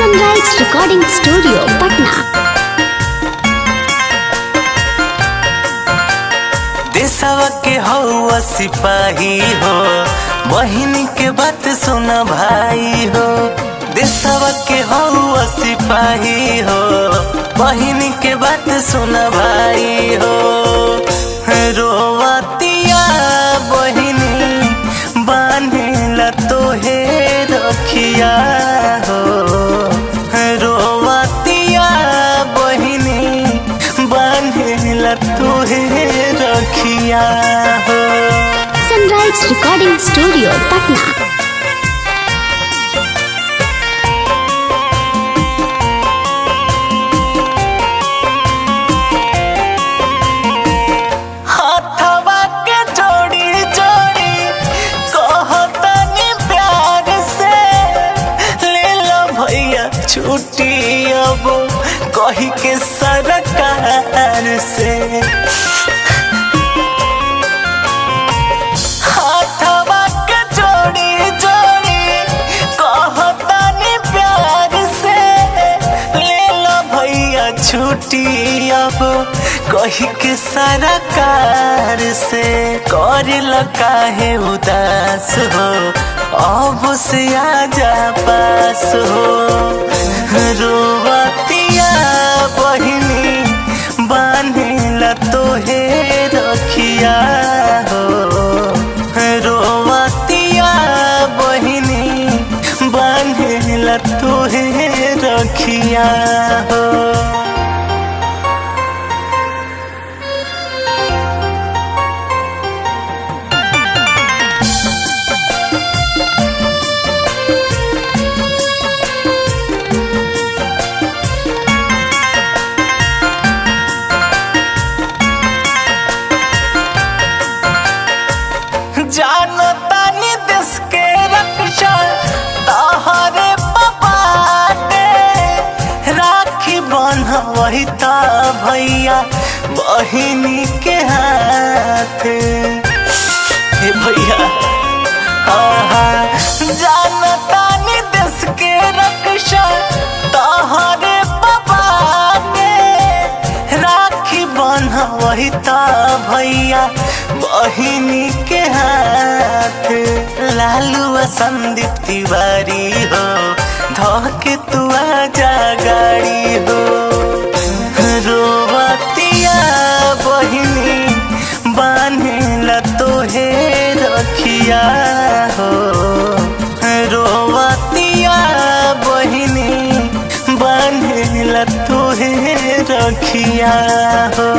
Sunrise recording studio Patna. देशवा के हौवा सिपाही हो, बहिन के बात सुना भाई हो। देशवा के हौवा सिपाही हो, बहिन के बात सुना भाई हो। रोवतिया बहिनी बांधेला तोहे रखिया हो। रोवतिया बहिनी बांधेला तोहे रखिया हो। Sunrise recording studio Patna. हाथवा के जोड़ी जोड़ी कहतनी प्यार से, ले लो भैया छुट्टी अब कही के सरकार से। हाथवा के जोड़ी जोड़ी कहतनी प्यार से, ले लो भैया छुट्टी अब कही के सरकार से। कर काहे उदास हो, अब से आजा पास हो। रोवतिया बहिनी बांधेला तोहे रखिया हो। रोवतिया बहिनी बांधेला तोहे रखिया हो। जानतानी देश के रक्षा तहरे बाटे, राखी बंधवही ता भैया बहिनी के हाथ। हे भैया जानतानी देश के रक्षा तहरे बाटे, राखी बंधवही ता भैया बहिनी के हाथ। लालू संदीप तिवारी हो, धोके तू आजा गाड़ी हो। रोवतिया बहिनी बांधेला तोहे रखिया हो। रोवतिया बहिनी बांधेला तोहे रखिया हो।